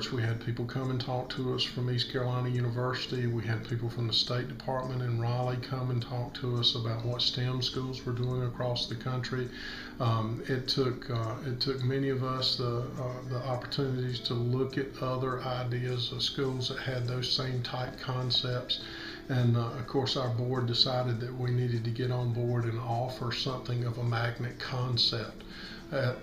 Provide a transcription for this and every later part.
research. We had people come and talk to us from East Carolina University. We had people from the State Department in Raleigh come and talk to us about what STEM schools were doing across the country. It took many of us the opportunities to look at other ideas of schools that had those same type concepts. And of course, our board decided that we needed to get on board and offer something of a magnet concept at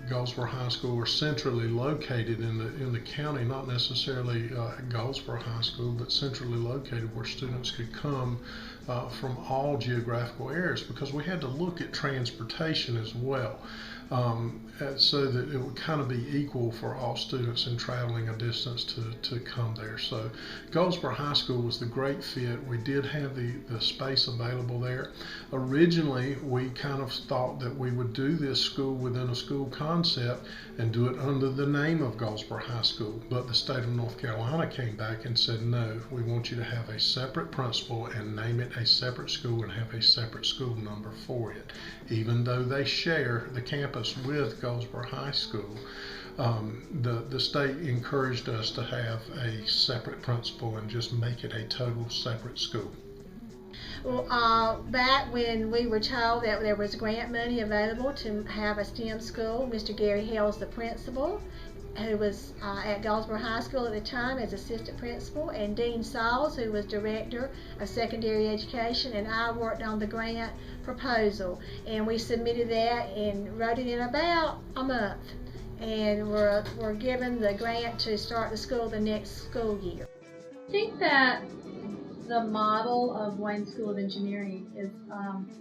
Goldsboro High School. We're centrally located in the county, not necessarily at Goldsboro High School, but centrally located where students could come from all geographical areas, because we had to look at transportation as well, so that it would kind of be equal for all students in traveling a distance to come there. So Goldsboro High School was the great fit. We did have the space available there. Originally, we kind of thought that we would do this school within a school concept and do it under the name of Goldsboro High School, but the state of North Carolina came back and said, no, we want you to have a separate principal and name it a separate school and have a separate school number for it. Even though they share the campus with Goldsboro High School, the state encouraged us to have a separate principal and just make it a total separate school. Well, back when we were told that there was grant money available to have a STEM school, Mr. Gary Hales, the principal, who was at Goldsboro High School at the time as assistant principal, and Dean Sauls, who was director of secondary education, and I worked on the grant proposal. And we submitted that and wrote it in about a month. And we're given the grant to start the school the next school year. I think that the model of Wayne School of Engineering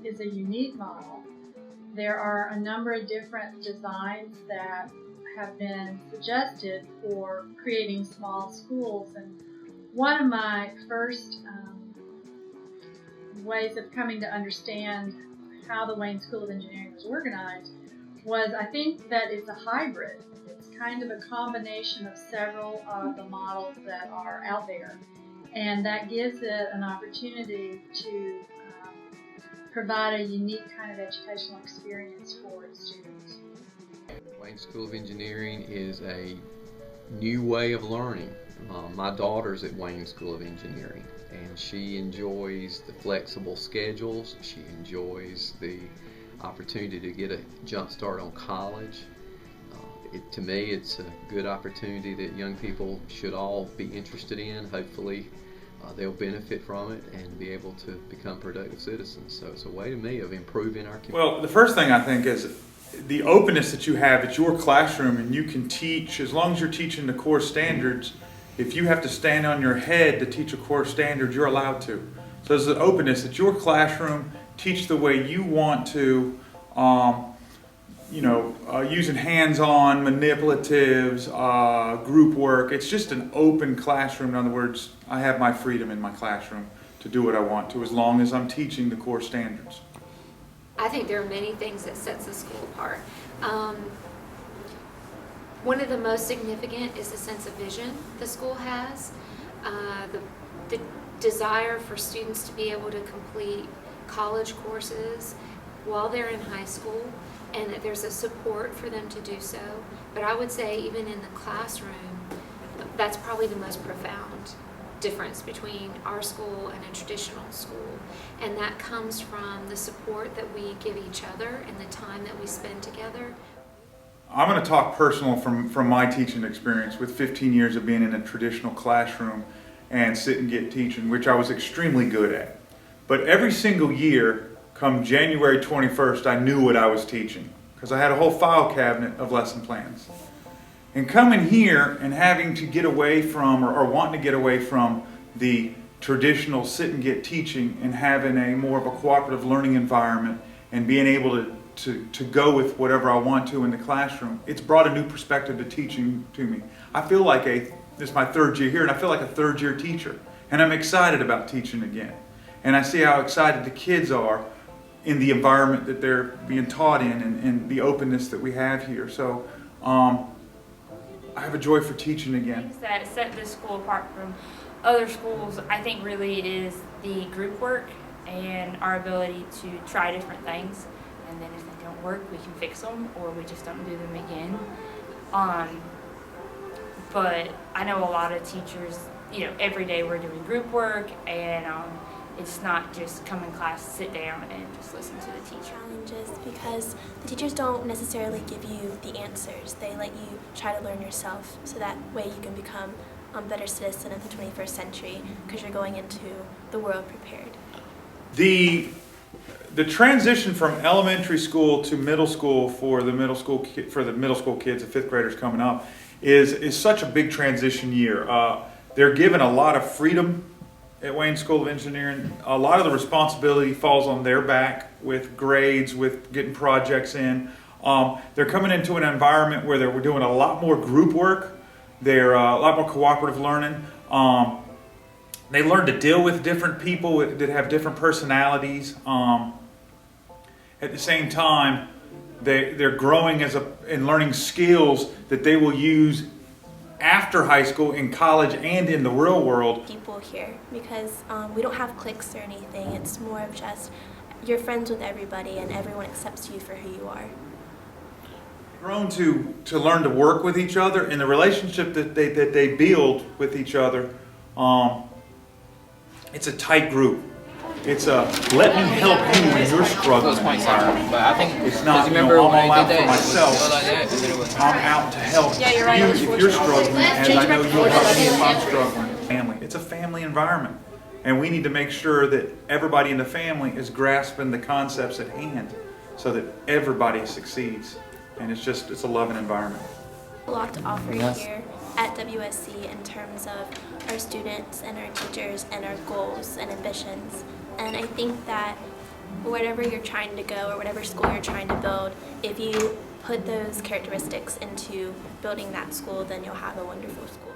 is a unique model. There are a number of different designs that have been suggested for creating small schools, and one of my first ways of coming to understand how the Wayne School of Engineering was organized was, I think that it's a hybrid. It's kind of a combination of several of the models that are out there, and that gives it an opportunity to provide a unique kind of educational experience for its students. Wayne School of Engineering is a new way of learning. My daughter's at Wayne School of Engineering, and she enjoys the flexible schedules. She enjoys the opportunity to get a jump start on college. To me, it's a good opportunity that young people should all be interested in. Hopefully, they'll benefit from it and be able to become productive citizens. So it's a way to me of improving our community. Well, the first thing I think is the openness that you have at your classroom, and you can teach, as long as you're teaching the core standards. If you have to stand on your head to teach a core standard, you're allowed to. So there's an openness at your classroom, teach the way you want to, using hands-on, manipulatives, group work. It's just an open classroom. In other words, I have my freedom in my classroom to do what I want to, as long as I'm teaching the core standards. I think there are many things that sets the school apart. One of the most significant is the sense of vision the school has, the desire for students to be able to complete college courses while they're in high school, and that there's a support for them to do so. But I would say even in the classroom, that's probably the most profound difference between our school and a traditional school. And that comes from the support that we give each other and the time that we spend together. I'm going to talk personal from my teaching experience with 15 years of being in a traditional classroom and sit and get teaching, which I was extremely good at. But every single year, come January 21st, I knew what I was teaching because I had a whole file cabinet of lesson plans. And coming here and having to get away from, or wanting to get away from the traditional sit and get teaching and having a more of a cooperative learning environment and being able to go with whatever I want to in the classroom, it's brought a new perspective to teaching to me. I feel like this is my third year here, and I feel like a third year teacher. And I'm excited about teaching again. And I see how excited the kids are in the environment that they're being taught in, and the openness that we have here. So I have a joy for teaching again. Things that set this school apart from other schools, I think, really is the group work and our ability to try different things. And then if they don't work, we can fix them, or we just don't do them again. but I know a lot of teachers, every day we're doing group work, and it's not just come in class, sit down, and just listen to the teacher. Challenges because the teachers don't necessarily give you the answers. They let you try to learn yourself, so that way you can become a better citizen of the 21st century, because you're going into the world prepared. The transition from elementary school to middle school for the middle school kids, the fifth graders coming up, is such a big transition year. They're given a lot of freedom at Wayne School of Engineering. A lot of the responsibility falls on their back with grades, with getting projects in. They're coming into an environment where we're doing a lot more group work. They're a lot more cooperative learning. They learn to deal with different people that have different personalities. At the same time, they're growing and learning skills that they will use after high school, in college, and in the real world. People here, because we don't have cliques or anything. It's more of just you're friends with everybody and everyone accepts you for who you are. Grown to learn to work with each other, and the relationship that they build with each other. It's a tight group. It's a let me help you when you're struggling environment. But I think it's not, I'm all out for myself. I'm out to help you if you're struggling, and I know you'll help me if I'm struggling. Family. It's a family environment, and we need to make sure that everybody in the family is grasping the concepts at hand, so that everybody succeeds. And it's a loving environment. A lot to offer here at WSC in terms of our students and our teachers and our goals and ambitions. And I think that wherever you're trying to go or whatever school you're trying to build, if you put those characteristics into building that school, then you'll have a wonderful school.